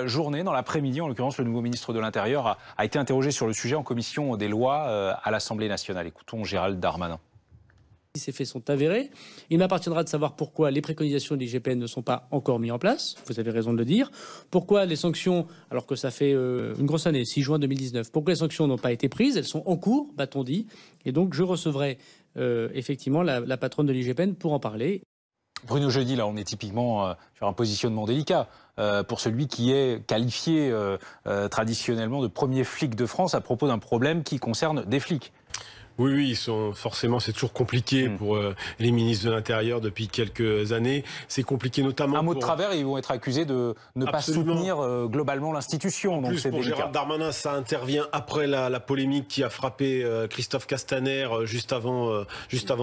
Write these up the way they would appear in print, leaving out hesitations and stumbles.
Journée, dans l'après-midi, en l'occurrence, le nouveau ministre de l'Intérieur a été interrogé sur le sujet en commission des lois à l'Assemblée nationale. Écoutons Gérald Darmanin. Si ces faits sont avérés, il m'appartiendra de savoir pourquoi les préconisations de l'IGPN ne sont pas encore mises en place. Vous avez raison de le dire. Pourquoi les sanctions, alors que ça fait une grosse année, 6 juin 2019, pourquoi les sanctions n'ont pas été prises? Elles sont en cours, va-t-on dit. Et donc, je recevrai effectivement la patronne de l'IGPN pour en parler. Bruno Jeudi, là, on est typiquement sur un positionnement délicat pour celui qui est qualifié traditionnellement de premier flic de France à propos d'un problème qui concerne des flics. Oui, ils sont forcément, c'est toujours compliqué pour les ministres de l'Intérieur depuis quelques années. C'est compliqué notamment. Un mot de travers, ils vont être accusés de ne pas soutenir globalement l'institution. En plus, pour Gérald Darmanin, ça intervient après la polémique qui a frappé Christophe Castaner juste avant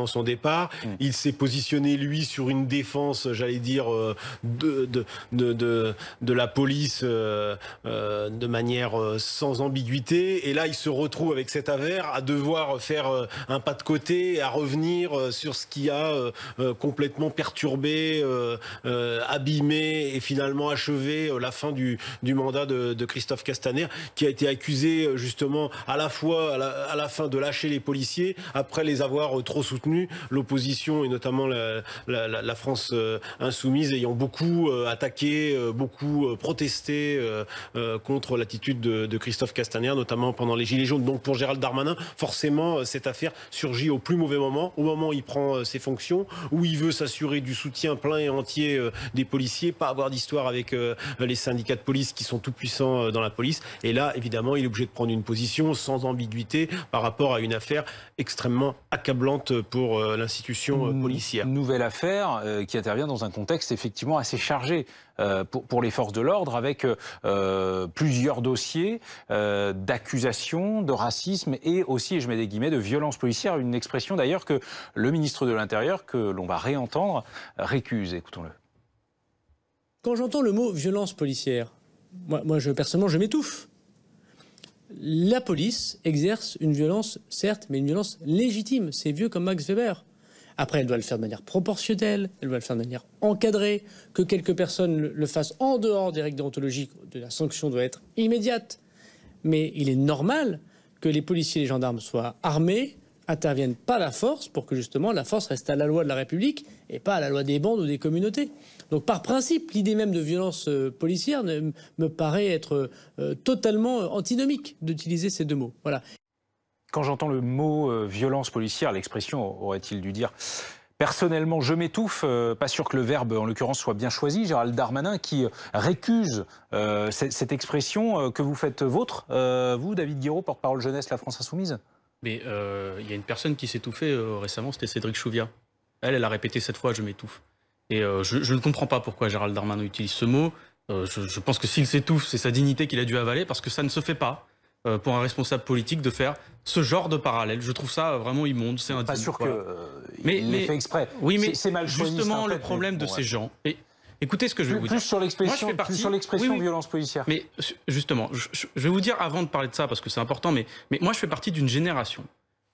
son départ. Il s'est positionné, lui, sur une défense, j'allais dire, de la police de manière sans ambiguïté. Et là, il se retrouve avec cet avers à devoir faire un pas de côté, à revenir sur ce qui a complètement perturbé, abîmé et finalement achevé la fin du mandat de Christophe Castaner, qui a été accusé justement à la fois à la fin de lâcher les policiers après les avoir trop soutenus, l'opposition et notamment la France insoumise ayant beaucoup attaqué, beaucoup protesté contre l'attitude de Christophe Castaner, notamment pendant les Gilets jaunes. Donc pour Gérald Darmanin, forcément, cette affaire surgit au plus mauvais moment, au moment où il prend ses fonctions, où il veut s'assurer du soutien plein et entier des policiers, pas avoir d'histoire avec les syndicats de police qui sont tout puissants dans la police. Et là, évidemment, il est obligé de prendre une position sans ambiguïté par rapport à une affaire extrêmement accablante pour l'institution policière. Une nouvelle affaire qui intervient dans un contexte effectivement assez chargé pour les forces de l'ordre, avec plusieurs dossiers d'accusation, de racisme et aussi, et je mets des guillemets, de violence policière. Une expression d'ailleurs que le ministre de l'Intérieur, que l'on va réentendre, récuse. Écoutons-le. Quand j'entends le mot violence policière, moi personnellement, je m'étouffe. La police exerce une violence, certes, mais une violence légitime. C'est vieux comme Max Weber. Après, elle doit le faire de manière proportionnelle, elle doit le faire de manière encadrée, que quelques personnes le fassent en dehors des règles déontologiques, de la sanction doit être immédiate. Mais il est normal que les policiers et les gendarmes soient armés, interviennent pas la force, pour que justement la force reste à la loi de la République et pas à la loi des bandes ou des communautés. Donc par principe, l'idée même de violence policière me paraît être totalement antinomique d'utiliser ces deux mots. Voilà. Quand j'entends le mot violence policière, l'expression aurait-il dû dire personnellement je m'étouffe, pas sûr que le verbe en l'occurrence soit bien choisi. Gérald Darmanin qui récuse cette expression que vous faites vôtre, vous David Guiraud, porte-parole jeunesse La France Insoumise. Mais il y a une personne qui s'est étouffée récemment, c'était Cédric Chouviat. Elle a répété 7 fois je m'étouffe. Et je ne comprends pas pourquoi Gérald Darmanin utilise ce mot. Je pense que s'il s'étouffe, c'est sa dignité qu'il a dû avaler, parce que ça ne se fait pas pour un responsable politique de faire ce genre de parallèle. Je trouve ça vraiment immonde, c'est indigne. Pas sûr voilà. qu'il l'ait fait exprès. Oui, mais c'est mal choisi, justement en fait, le problème de ces gens. Et écoutez ce que je vais vous dire. Plus sur l'expression violence policière. Mais justement, je vais vous dire avant de parler de ça, parce que c'est important, mais moi je fais partie d'une génération,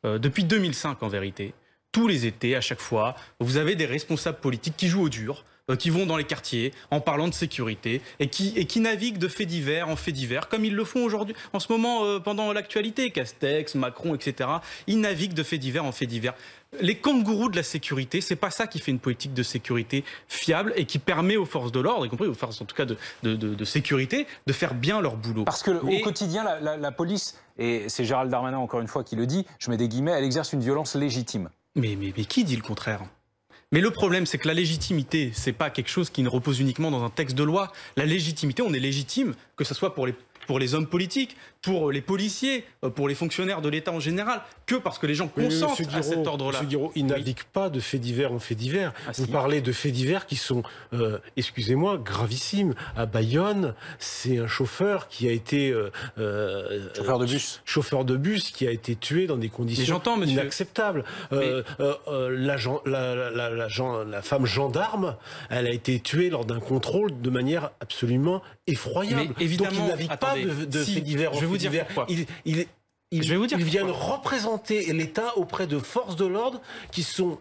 depuis 2005 en vérité, tous les étés, à chaque fois, vous avez des responsables politiques qui jouent au dur, qui vont dans les quartiers en parlant de sécurité et qui naviguent de faits divers en faits divers, comme ils le font aujourd'hui, en ce moment, pendant l'actualité, Castex, Macron, etc. Ils naviguent de faits divers en faits divers. Les kangourous de la sécurité, c'est pas ça qui fait une politique de sécurité fiable et qui permet aux forces de l'ordre, y compris aux forces en tout cas de sécurité, de faire bien leur boulot. Parce qu'au quotidien, la police, et c'est Gérald Darmanin encore une fois qui le dit, je mets des guillemets, elle exerce une violence légitime. Mais qui dit le contraire ? Mais le problème, c'est que la légitimité, c'est pas quelque chose qui ne repose uniquement dans un texte de loi. La légitimité, on est légitime, que ce soit pour les hommes politiques, pour les policiers, pour les fonctionnaires de l'État en général, que parce que les gens consentent à cet ordre-là. Monsieur Guiraud, il navigue pas de faits divers en faits divers. Vous parlez de faits divers qui sont, excusez-moi, gravissimes. À Bayonne, c'est un chauffeur qui a été... chauffeur de bus qui a été tué dans des conditions inacceptables. La femme gendarme, elle a été tuée lors d'un contrôle de manière absolument effroyable. Mais évidemment, donc il navigue pas de faits divers en faits divers. Ils viennent représenter l'État auprès de forces de l'ordre qui sont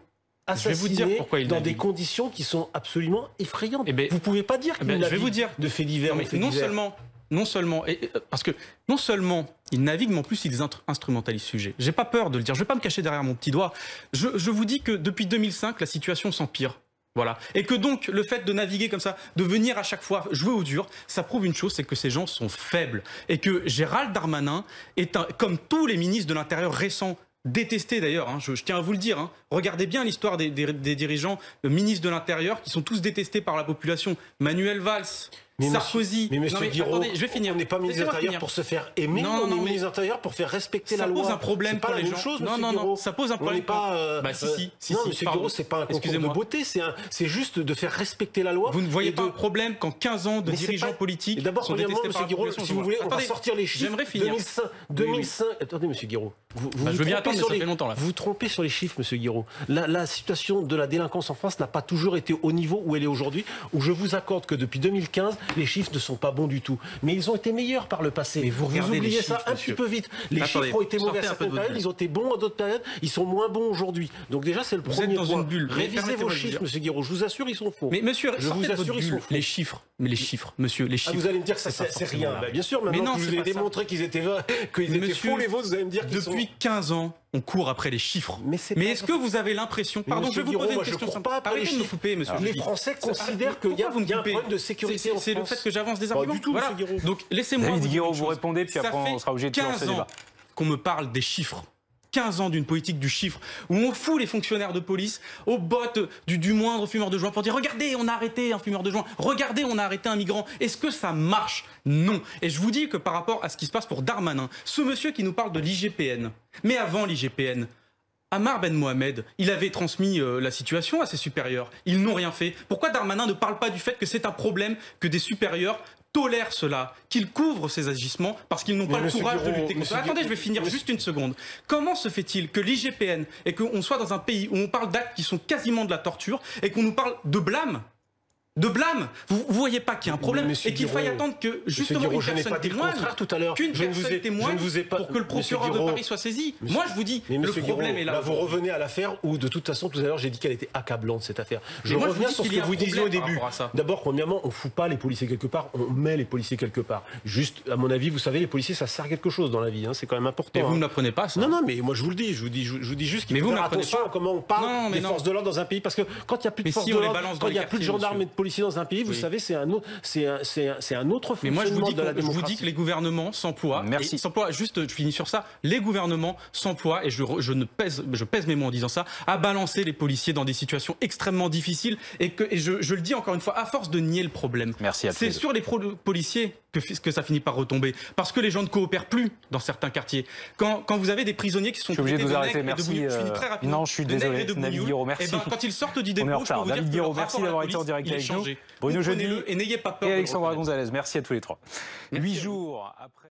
assassiné dans des conditions qui sont absolument effrayantes. Vous ne pouvez pas dire qu'il navigue de faits divers. Non seulement, parce que non seulement ils naviguent, mais en plus ils instrumentalisent le sujet. J'ai pas peur de le dire, je vais pas me cacher derrière mon petit doigt. Je vous dis que depuis 2005, la situation s'empire. Voilà. Et que donc, le fait de naviguer comme ça, de venir à chaque fois jouer au dur, ça prouve une chose, c'est que ces gens sont faibles. Et que Gérald Darmanin est comme tous les ministres de l'Intérieur récents, détestés d'ailleurs, hein, je tiens à vous le dire, hein. Regardez bien l'histoire des dirigeants, ministres de l'Intérieur, qui sont tous détestés par la population. Manuel Valls, Sarkozy. Mais monsieur Guiraud, attendez, je vais finir. On n'est pas ministre de l'Intérieur pour se faire aimer, on est ministre de l'Intérieur pour faire respecter la loi. Ça pose un problème pour les gens. Non, ça pose un problème. Si, non, monsieur Guiraud, c'est pas un concours de beauté, c'est juste de faire respecter la loi. Vous ne voyez pas un problème quand 15 ans de dirigeants politiques sont détestés par la population. Si vous voulez, on va sortir les chiffres. J'aimerais finir. 2005. Attendez, monsieur Guiraud. Je veux bien attendre, mais ça fait longtemps là. Vous vous trompez sur les chiffres, monsieur Guiraud. La situation de la délinquance en France n'a pas toujours été au niveau où elle est aujourd'hui, où je vous accorde que depuis 2015, les chiffres ne sont pas bons du tout. Mais ils ont été meilleurs par le passé. Mais vous oubliez ça un petit peu vite. Les chiffres ont été mauvais à certaines périodes, ils ont été bons à d'autres périodes, ils sont moins bons aujourd'hui. Donc déjà, c'est le premier point. Vous êtes dans une bulle. Révisez vos chiffres, monsieur Guiraud. Je vous assure, ils sont faux. Mais monsieur, je vous assure, ils sont faux. Les chiffres, monsieur, les chiffres. Vous allez me dire que ça, c'est rien. Bien sûr, maintenant que je vous ai démontré qu'ils étaient faux, les vôtres, vous allez me dire qu'ils sont... Depuis 15 ans, on court après les chiffres. Mais est-ce que vous avez l'impression... Pardon, je vais vous poser une question simple. Arrêtez de me couper, monsieur. Les Français considèrent qu'il y a un problème de sécurité en France. C'est le fait que j'avance des arguments. Voilà. Donc laissez-moi David Guiraud, vous répondez, puis après on sera obligé de lancer le débat. 15 ans qu'on me parle des chiffres. 15 ans d'une politique du chiffre, où on fout les fonctionnaires de police aux bottes du moindre fumeur de joint pour dire « Regardez, on a arrêté un fumeur de joint. Regardez, on a arrêté un migrant. » Est-ce que ça marche? Non. Et je vous dis que par rapport à ce qui se passe pour Darmanin, ce monsieur qui nous parle de l'IGPN, mais avant l'IGPN, Ammar Ben Mohamed, il avait transmis la situation à ses supérieurs. Ils n'ont rien fait. Pourquoi Darmanin ne parle pas du fait que c'est un problème que des supérieurs tolèrent cela, qu'ils couvrent ces agissements parce qu'ils n'ont pas le courage de lutter contre ça. Attendez, je vais finir juste une seconde. Comment se fait-il que l'IGPN et qu'on soit dans un pays où on parle d'actes qui sont quasiment de la torture et qu'on nous parle de blâme? Vous voyez pas qu'il y a un problème et qu'il faille attendre que justement une personne témoigne, qu'une personne témoigne pour que le procureur de Paris soit saisi. Moi je vous dis, le problème est là. Vous revenez à l'affaire où de toute façon tout à l'heure j'ai dit qu'elle était accablante cette affaire. Je reviens sur ce que vous disiez au début. D'abord, premièrement, on fout pas les policiers quelque part, on met les policiers quelque part. Juste, à mon avis, vous savez, les policiers ça sert à quelque chose dans la vie, c'est quand même important. Et vous ne l'apprenez pas ça? Non, mais moi je vous le dis, je vous dis juste qu'il faut faire attention à comment on parle des forces de l'ordre dans un pays, parce que quand il n'y a plus de forces de l'ordre, quand il n'y a plus de gendarmes et de policiers dans un pays, vous savez, c'est un autre fonctionnement de la démocratie. Je vous dis que les gouvernements s'emploient. Merci. Juste, je finis sur ça. Les gouvernements s'emploient, et je pèse mes mots en disant ça, à balancer les policiers dans des situations extrêmement difficiles. Et je le dis encore une fois, à force de nier le problème. C'est sur les policiers que ça finit par retomber. Parce que les gens ne coopèrent plus dans certains quartiers. Quand vous avez des prisonniers qui sont... Je suis obligé de vous arrêter. Merci. Je finis très rapidement. Non, je suis désolé. David Guiraud, merci. Quand ils sortent du dépôt, je peux vous dire David Guiraud, merci d'avoir été en direct avec nous. Bruno Jeudi et n'ayez pas peur. Et Alexandra Gonzalez, merci à tous les trois. 8 jours après.